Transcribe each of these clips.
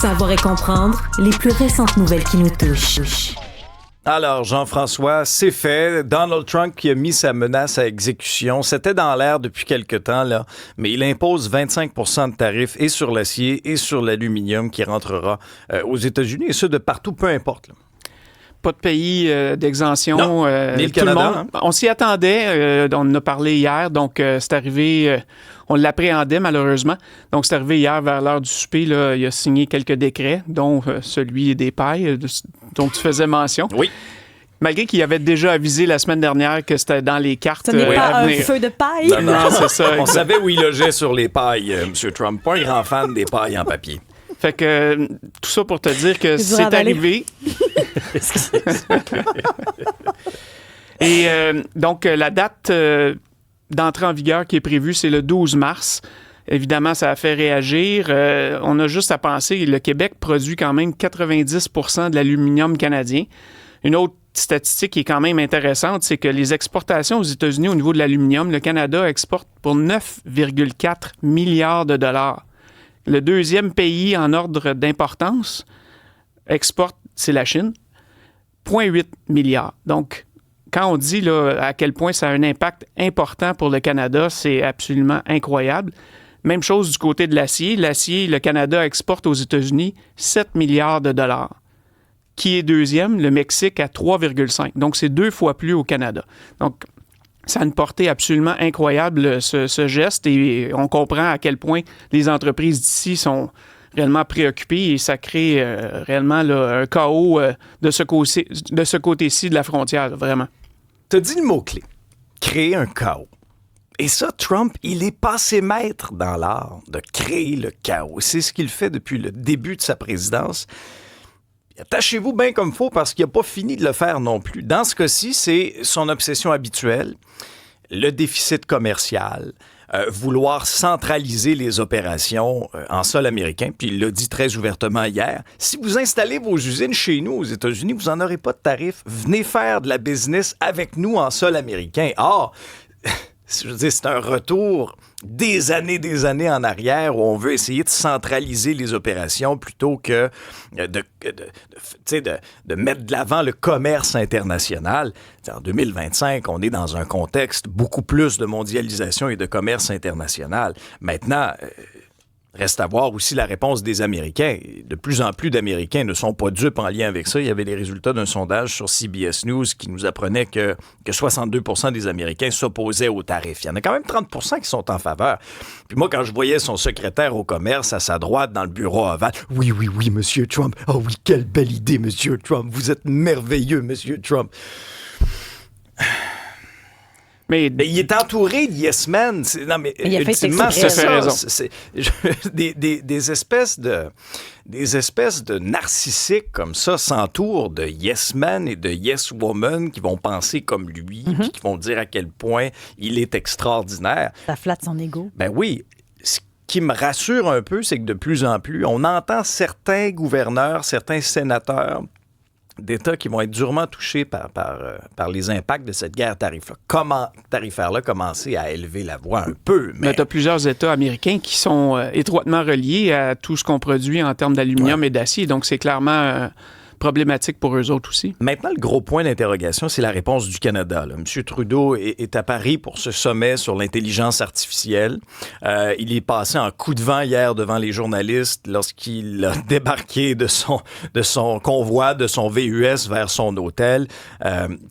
Savoir et comprendre les plus récentes nouvelles qui nous touchent. Alors, Jean-François, c'est fait. Donald Trump qui a mis sa menace à exécution. C'était dans l'air depuis quelque temps, là, mais il impose 25 % de tarifs et sur l'acier et sur l'aluminium qui rentrera aux États-Unis, et ce, de partout, peu importe. Là. Pas de pays d'exemption. Ni le tout Canada. Le monde, on s'y attendait. On en a parlé hier. Donc, c'est arrivé... on l'appréhendait, malheureusement. Donc, c'est arrivé hier vers l'heure du souper. Là, il a signé quelques décrets, dont celui des pailles, dont tu faisais mention. Oui. Malgré qu'il avait déjà avisé la semaine dernière que c'était dans les cartes. Ce n'est pas à un venir. feu de paille. Non, c'est ça. On savait où il logeait sur les pailles, M. Trump. Pas un grand fan des pailles en papier. Fait que tout ça pour te dire que C'est dur c'est à avaler. arrivé. Et donc, la date d'entrée en vigueur qui est prévue, c'est le 12 mars. Évidemment, ça a fait réagir. On a juste à penser, le Québec produit quand même 90 % de l'aluminium canadien. Une autre statistique qui est quand même intéressante, c'est que les exportations aux États-Unis au niveau de l'aluminium, le Canada exporte pour 9,4 milliards de dollars. Le deuxième pays en ordre d'importance exporte, c'est la Chine, 0,8 milliards. Donc, quand on dit là, à quel point ça a un impact important pour le Canada, c'est absolument incroyable. Même chose du côté de l'acier. L'acier, le Canada exporte aux États-Unis 7 milliards de dollars. Qui est deuxième? Le Mexique à 3,5. Donc, c'est 2 fois plus au Canada. Donc, ça a une portée absolument incroyable, ce geste, et on comprend à quel point les entreprises d'ici sont réellement préoccupées et ça crée réellement là, un chaos de ce côté-ci de la frontière, là, vraiment. Tu as dit le mot-clé, créer un chaos. Et ça, Trump, il est passé maître dans l'art de créer le chaos. C'est ce qu'il fait depuis le début de sa présidence. Attachez-vous bien comme il faut parce qu'il n'a pas fini de le faire non plus. Dans ce cas-ci, c'est son obsession habituelle, le déficit commercial, vouloir centraliser les opérations en sol américain. Puis il l'a dit très ouvertement hier. Si vous installez vos usines chez nous aux États-Unis, vous n'en aurez pas de tarifs. Venez faire de la business avec nous en sol américain. Or, je veux dire, c'est un retour des années en arrière où on veut essayer de centraliser les opérations plutôt que de mettre de l'avant le commerce international. En 2025, on est dans un contexte beaucoup plus de mondialisation et de commerce international. Maintenant, reste à voir aussi la réponse des Américains. De plus en plus d'Américains ne sont pas dupes en lien avec ça. Il y avait les résultats d'un sondage sur CBS News qui nous apprenait que 62 % des Américains s'opposaient aux tarifs. Il y en a quand même 30 % qui sont en faveur. Puis moi, quand je voyais son secrétaire au commerce à sa droite dans le bureau ovale, « Oui, Monsieur Trump. Oh oui, quelle belle idée, Monsieur Trump. Vous êtes merveilleux, Monsieur Trump. » Mais il est entouré de yes men. Non, mais il a ultimement, fait c'est raison. ça. Des espèces de narcissiques comme ça s'entourent de yes men et de yes women qui vont penser comme lui, puis qui vont dire à quel point il est extraordinaire. Ça flatte son ego. Ben oui. Ce qui me rassure un peu, c'est que de plus en plus, on entend certains gouverneurs, certains sénateurs d'États qui vont être durement touchés par les impacts de cette guerre tarifaire-là commencer à élever la voix un peu. Mais tu as plusieurs États américains qui sont étroitement reliés à tout ce qu'on produit en termes d'aluminium et d'acier. Donc, c'est clairement problématique pour eux autres aussi. Maintenant, le gros point d'interrogation, c'est la réponse du Canada. Là. M. Trudeau est à Paris pour ce sommet sur l'intelligence artificielle. Il est passé en coup de vent hier devant les journalistes lorsqu'il a débarqué de son convoi, de son VUS vers son hôtel.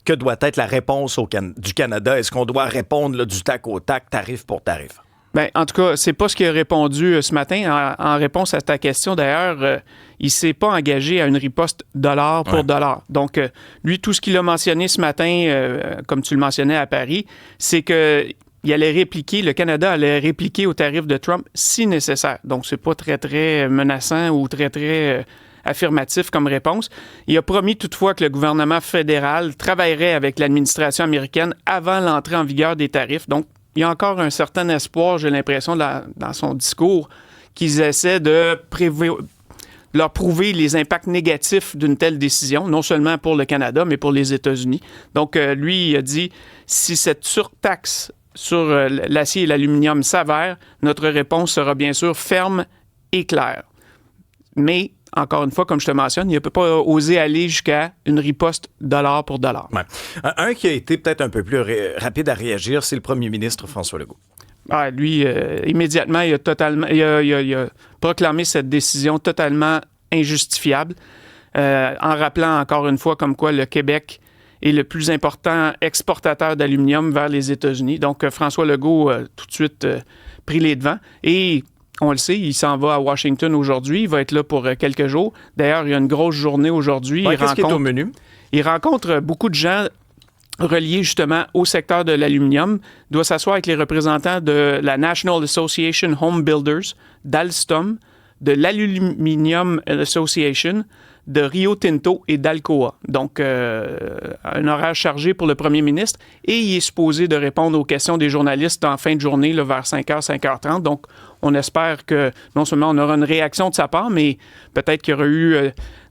Que doit être la réponse du Canada? Est-ce qu'on doit répondre là, du tac au tac, tarif pour tarif? Bien, en tout cas, c'est pas ce qu'il a répondu ce matin. En réponse à ta question, d'ailleurs, il s'est pas engagé à une riposte dollar pour dollar. Donc, lui, tout ce qu'il a mentionné ce matin, comme tu le mentionnais à Paris, c'est que il allait répliquer, le Canada allait répliquer au tarif de Trump si nécessaire. Donc, c'est pas très, très menaçant ou très, très affirmatif comme réponse. Il a promis toutefois que le gouvernement fédéral travaillerait avec l'administration américaine avant l'entrée en vigueur des tarifs. Donc, il y a encore un certain espoir, j'ai l'impression, dans son discours, qu'ils essaient de leur prouver les impacts négatifs d'une telle décision, non seulement pour le Canada, mais pour les États-Unis. Donc, lui, il a dit, si cette surtaxe sur l'acier et l'aluminium s'avère, notre réponse sera bien sûr ferme et claire. Mais encore une fois, comme je te mentionne, il ne peut pas oser aller jusqu'à une riposte dollar pour dollar. Ouais. Un qui a été peut-être un peu plus rapide à réagir, c'est le premier ministre François Legault. Ah, lui, immédiatement, il a proclamé cette décision totalement injustifiable, en rappelant encore une fois comme quoi le Québec est le plus important exportateur d'aluminium vers les États-Unis. Donc, François Legault a tout de suite pris les devants. Et on le sait, il s'en va à Washington aujourd'hui. Il va être là pour quelques jours. D'ailleurs, il y a une grosse journée aujourd'hui. Ouais, qu'est-ce qui est au menu? Il rencontre beaucoup de gens reliés justement au secteur de l'aluminium. Il doit s'asseoir avec les représentants de la National Association Home Builders, d'Alstom, de l'Aluminium Association, de Rio Tinto et d'Alcoa. Donc, un horaire chargé pour le premier ministre. Et il est supposé de répondre aux questions des journalistes en fin de journée, là, vers 5h, 5h30. Donc, on espère que non seulement on aura une réaction de sa part, mais peut-être qu'il y aura eu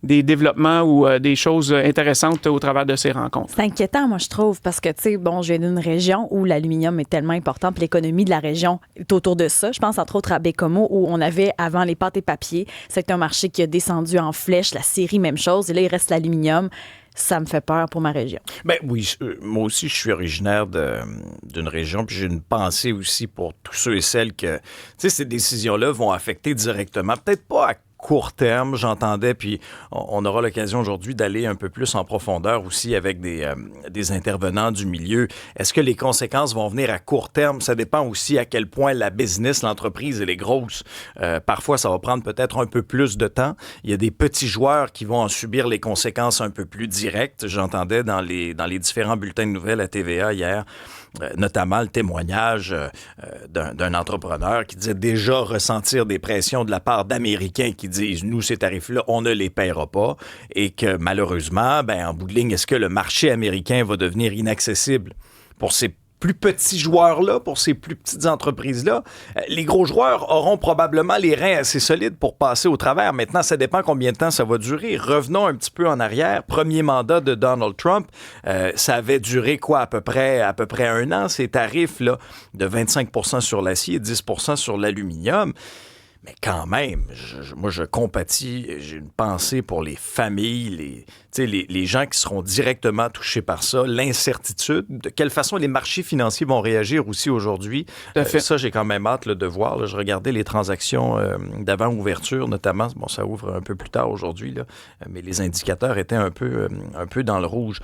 des développements ou des choses intéressantes au travers de ces rencontres. C'est inquiétant, moi, je trouve, parce que, tu sais, bon, je viens d'une région où l'aluminium est tellement important, puis l'économie de la région est autour de ça. Je pense, entre autres, à Bécomo, où on avait, avant, les pâtes et papiers. C'est un marché qui a descendu en flèche, la Syrie, même chose, et là, il reste l'aluminium. Ça me fait peur pour ma région. Ben oui, moi aussi, je suis originaire d'une région, puis j'ai une pensée aussi pour tous ceux et celles que, tu sais, ces décisions-là vont affecter directement, peut-être pas à court terme, j'entendais, puis on aura l'occasion aujourd'hui d'aller un peu plus en profondeur aussi avec des intervenants du milieu. Est-ce que les conséquences vont venir à court terme? Ça dépend aussi à quel point la business, l'entreprise, elle est grosse. Parfois, ça va prendre peut-être un peu plus de temps. Il y a des petits joueurs qui vont en subir les conséquences un peu plus directes. J'entendais dans les différents bulletins de nouvelles à TVA hier, notamment le témoignage d'un entrepreneur qui disait déjà ressentir des pressions de la part d'Américains qui disent, nous, ces tarifs-là, on ne les paiera pas, et que malheureusement, ben, en bout de ligne, est-ce que le marché américain va devenir inaccessible pour ces plus petits joueurs-là, pour ces plus petites entreprises-là? Les gros joueurs auront probablement les reins assez solides pour passer au travers. Maintenant, ça dépend combien de temps ça va durer. Revenons un petit peu en arrière. Premier mandat de Donald Trump, ça avait duré quoi, à peu près 1 an, ces tarifs-là, de 25% sur l'acier et 10% sur l'aluminium. Mais quand même, moi, je compatis, j'ai une pensée pour les familles, les gens qui seront directement touchés par ça, l'incertitude, de quelle façon les marchés financiers vont réagir aussi aujourd'hui. Ça, j'ai quand même hâte de voir. Là, je regardais les transactions d'avant-ouverture, notamment. Bon, ça ouvre un peu plus tard aujourd'hui, là, mais les indicateurs étaient un peu dans le rouge.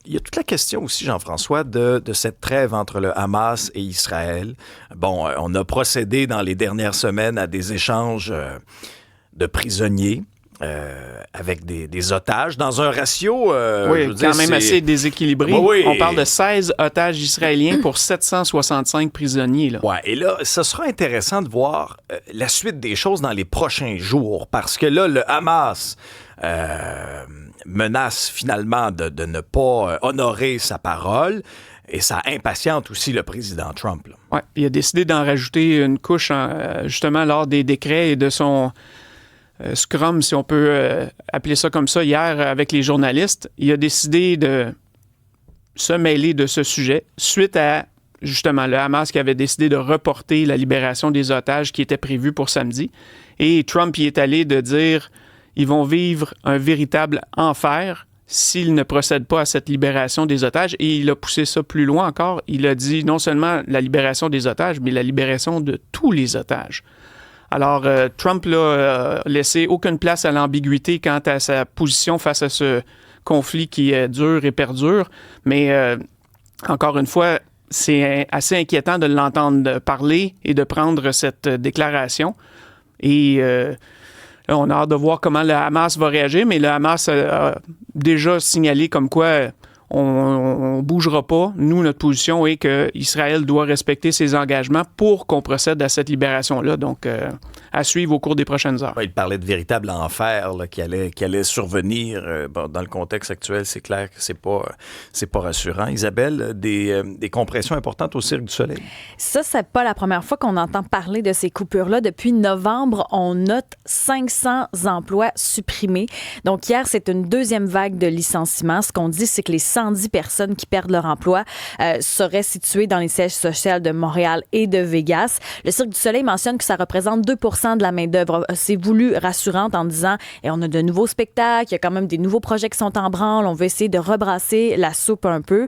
Il y a toute la question aussi, Jean-François, de cette trêve entre le Hamas et Israël. Bon, on a procédé dans les dernières semaines à des échanges de prisonniers avec des otages dans un ratio... oui, quand même assez déséquilibré. Oui, on parle de 16 otages israéliens pour 765 prisonniers. Là. Ouais, et là, ce sera intéressant de voir la suite des choses dans les prochains jours, parce que là, le Hamas... menace finalement de ne pas honorer sa parole, et ça impatiente aussi le président Trump. Oui, il a décidé d'en rajouter une couche justement lors des décrets et de son scrum, si on peut appeler ça comme ça, hier avec les journalistes. Il a décidé de se mêler de ce sujet suite à justement le Hamas qui avait décidé de reporter la libération des otages qui était prévue pour samedi. Et Trump y est allé de dire... Ils vont vivre un véritable enfer s'ils ne procèdent pas à cette libération des otages. Et il a poussé ça plus loin encore. Il a dit non seulement la libération des otages, mais la libération de tous les otages. Alors, Trump n'a laissé aucune place à l'ambiguïté quant à sa position face à ce conflit qui est dur et perdure. Mais encore une fois, c'est assez inquiétant de l'entendre parler et de prendre cette déclaration. Et... on a hâte de voir comment le Hamas va réagir, mais le Hamas a déjà signalé comme quoi on ne bougera pas. Nous, notre position est qu'Israël doit respecter ses engagements pour qu'on procède à cette libération-là. Donc, à suivre au cours des prochaines heures. Il parlait de véritable enfer là, qui allait survenir. Dans le contexte actuel, c'est clair que c'est pas rassurant. Isabelle, des compressions importantes au Cirque du Soleil. Ça, c'est pas la première fois qu'on entend parler de ces coupures-là. Depuis novembre, on note 500 emplois supprimés. Donc, hier, c'est une deuxième vague de licenciements. Ce qu'on dit, c'est que les 100 110 personnes qui perdent leur emploi seraient situées dans les sièges sociaux de Montréal et de Vegas. Le Cirque du Soleil mentionne que ça représente 2 % de la main-d'œuvre. C'est voulu rassurante en disant on a de nouveaux spectacles, il y a quand même des nouveaux projets qui sont en branle, on veut essayer de rebrasser la soupe un peu.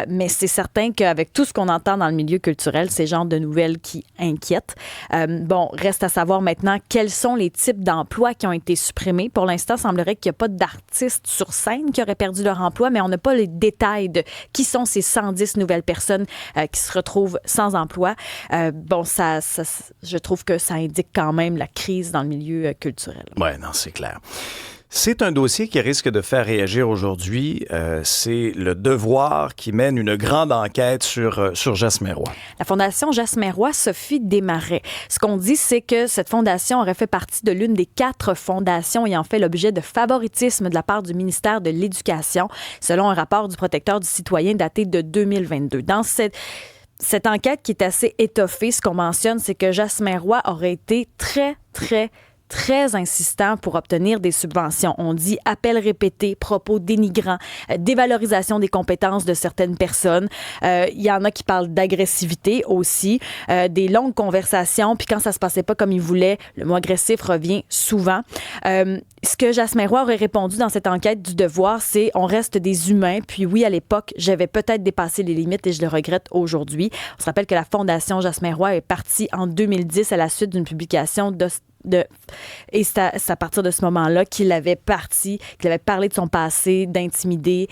Mais c'est certain qu'avec tout ce qu'on entend dans le milieu culturel, c'est le genre de nouvelles qui inquiètent. Reste à savoir maintenant quels sont les types d'emplois qui ont été supprimés. Pour l'instant, il semblerait qu'il n'y a pas d'artistes sur scène qui auraient perdu leur emploi, mais on n'a pas les détails de qui sont ces 110 nouvelles personnes qui se retrouvent sans emploi. Je trouve que ça indique quand même la crise dans le milieu culturel. Oui, non, c'est clair. C'est un dossier qui risque de faire réagir aujourd'hui. C'est Le Devoir qui mène une grande enquête sur Jasmin Roy. La Fondation Jasmin Roy, Sophie Desmarais. Ce qu'on dit, c'est que cette fondation aurait fait partie de l'une des 4 fondations ayant fait l'objet de favoritisme de la part du ministère de l'Éducation, selon un rapport du protecteur du citoyen daté de 2022. Dans cette enquête qui est assez étoffée, ce qu'on mentionne, c'est que Jasmin Roy aurait été très insistant pour obtenir des subventions. On dit appels répétés, propos dénigrants, dévalorisation des compétences de certaines personnes. Il y en a qui parlent d'agressivité aussi, des longues conversations, puis quand ça se passait pas comme il voulait, le mot agressif revient souvent. Ce que Jasmin Roy aurait répondu dans cette enquête du Devoir, c'est « On reste des humains, puis oui, à l'époque, j'avais peut-être dépassé les limites et je le regrette aujourd'hui. » On se rappelle que la Fondation Jasmin Roy est partie en 2010 à la suite d'une publication et c'est à partir de ce moment-là qu'il avait parlé de son passé, d'intimidé,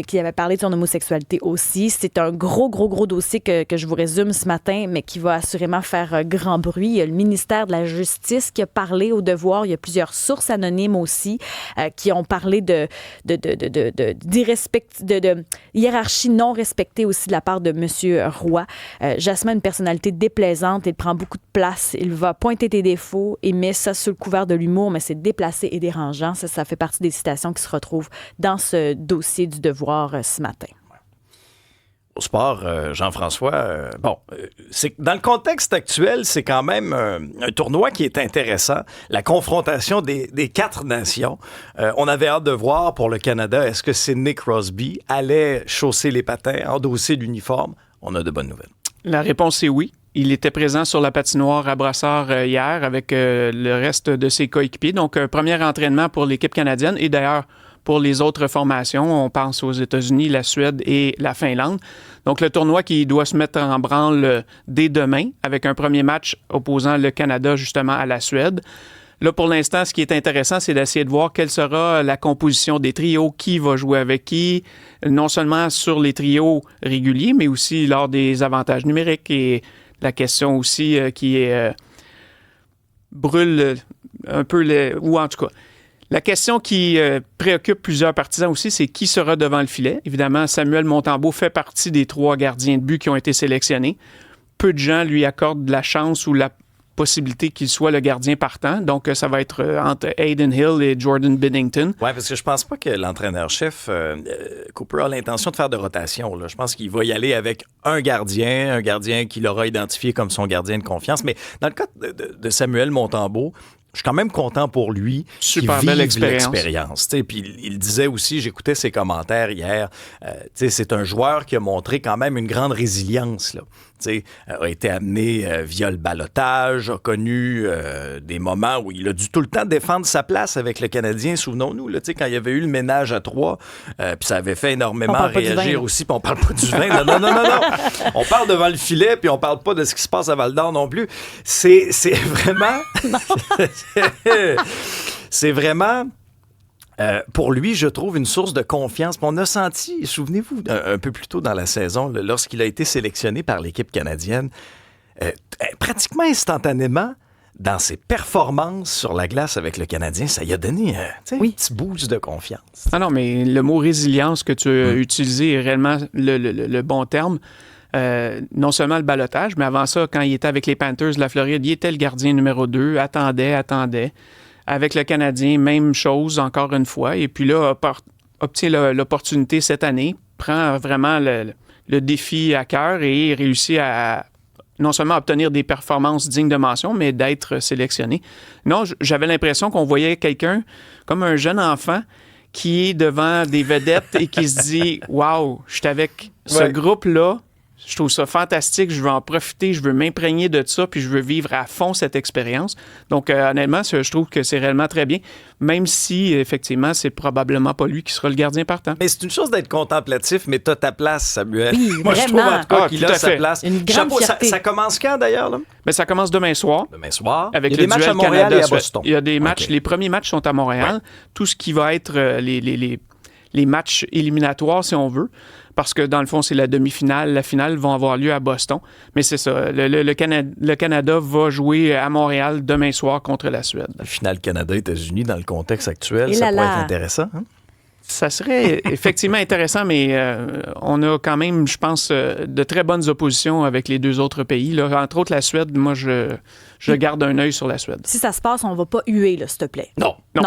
qu'il avait parlé de son homosexualité aussi. C'est un gros dossier que je vous résume ce matin, mais qui va assurément faire grand bruit. Il y a le ministère de la Justice qui a parlé au Devoir. Il y a plusieurs sources anonymes aussi qui ont parlé de hiérarchie non respectée aussi de la part de M. Roy. Jasmin, une personnalité déplaisante, il prend beaucoup de place, il va pointer tes défauts et met ça sous le couvert de l'humour, mais c'est déplacé et dérangeant. Ça fait partie des citations qui se retrouvent dans ce dossier du Devoir ce matin. Au sport, Jean-François, c'est dans le contexte actuel, c'est quand même un tournoi qui est intéressant. La confrontation des 4 nations. On avait hâte de voir pour le Canada, est-ce que Sidney Crosby allait chausser les patins, endosser l'uniforme? On a de bonnes nouvelles. La réponse est oui. Il était présent sur la patinoire à Brassard hier avec le reste de ses coéquipiers. Donc, premier entraînement pour l'équipe canadienne et d'ailleurs pour les autres formations. On pense aux États-Unis, la Suède et la Finlande. Donc, le tournoi qui doit se mettre en branle dès demain avec un premier match opposant le Canada justement à la Suède. Là, pour l'instant, ce qui est intéressant, c'est d'essayer de voir quelle sera la composition des trios, qui va jouer avec qui, non seulement sur les trios réguliers, mais aussi lors des avantages numériques et la question aussi qui brûle un peu, ou en tout cas, la question qui préoccupe plusieurs partisans aussi, c'est qui sera devant le filet. Évidemment, Samuel Montembeault fait partie des 3 gardiens de but qui ont été sélectionnés. Peu de gens lui accordent de la chance ou la possibilité qu'il soit le gardien partant. Donc, ça va être entre Aiden Hill et Jordan Binnington. Oui, parce que je pense pas que l'entraîneur-chef Cooper a l'intention de faire de rotation. Là. Je pense qu'il va y aller avec un gardien qu'il aura identifié comme son gardien de confiance. Mais dans le cas de Samuel Montembeault, je suis quand même content pour lui. Super belle l'expérience. Puis il disait aussi, j'écoutais ses commentaires hier, c'est un joueur qui a montré quand même une grande résilience. Là. A été amené via le ballottage, a connu des moments où il a dû tout le temps défendre sa place avec le Canadien. Souvenons-nous, là, quand il y avait eu le ménage à 3, puis ça avait fait énormément réagir aussi. Puis on parle pas du vin. Non. On parle devant le filet, puis on parle pas de ce qui se passe à Val-d'Or non plus. C'est vraiment... c'est vraiment... pour lui, je trouve une source de confiance. On a senti, souvenez-vous, un peu plus tôt dans la saison, lorsqu'il a été sélectionné par l'équipe canadienne, pratiquement instantanément, dans ses performances sur la glace avec le Canadien, ça lui a donné un petit boost de confiance. Ah non, mais le mot résilience que tu as utilisé est réellement le bon terme. Non seulement le ballottage, mais avant ça, quand il était avec les Panthers de la Floride, il était le gardien numéro 2, attendait. Avec le Canadien, même chose, encore une fois. Et puis là, obtient l'opportunité cette année, prend vraiment le défi à cœur et réussit à non seulement obtenir des performances dignes de mention, mais d'être sélectionné. Non, j'avais l'impression qu'on voyait quelqu'un comme un jeune enfant qui est devant des vedettes et qui se dit « Wow, je suis avec ce Ouais. groupe-là. Je trouve ça fantastique. Je veux en profiter. Je veux m'imprégner de ça. Puis je veux vivre à fond cette expérience. » Donc, honnêtement, je trouve que c'est réellement très bien. Même si, effectivement, c'est probablement pas lui qui sera le gardien partant. Mais c'est une chose d'être contemplatif, mais t'as ta place, Samuel. Oui, Moi, je trouve en vraiment. tout cas Ah, qu'il tout a à sa fait. place. Une grande Chapeau, fierté. ça commence quand, d'ailleurs? Là? Mais ça commence demain soir. Demain soir. Avec Il y a le des matchs duel à Montréal et à Canada-Suède. Boston. Il y a des matchs, OK. les premiers matchs sont à Montréal. Tout ce qui va être les matchs éliminatoires, si on veut, parce que dans le fond, c'est la demi-finale, la finale vont avoir lieu à Boston. Mais c'est ça, le Canada va jouer à Montréal demain soir contre la Suède. La finale Canada-États-Unis, dans le contexte actuel, Et ça là pourrait là. être intéressant. Hein? Ça serait effectivement intéressant, mais on a quand même, je pense, de très bonnes oppositions avec les deux autres pays. Là. Entre autres, la Suède, moi, je garde un œil sur la Suède. Si ça se passe, on va pas huer, là, s'il te plaît. Non. Non.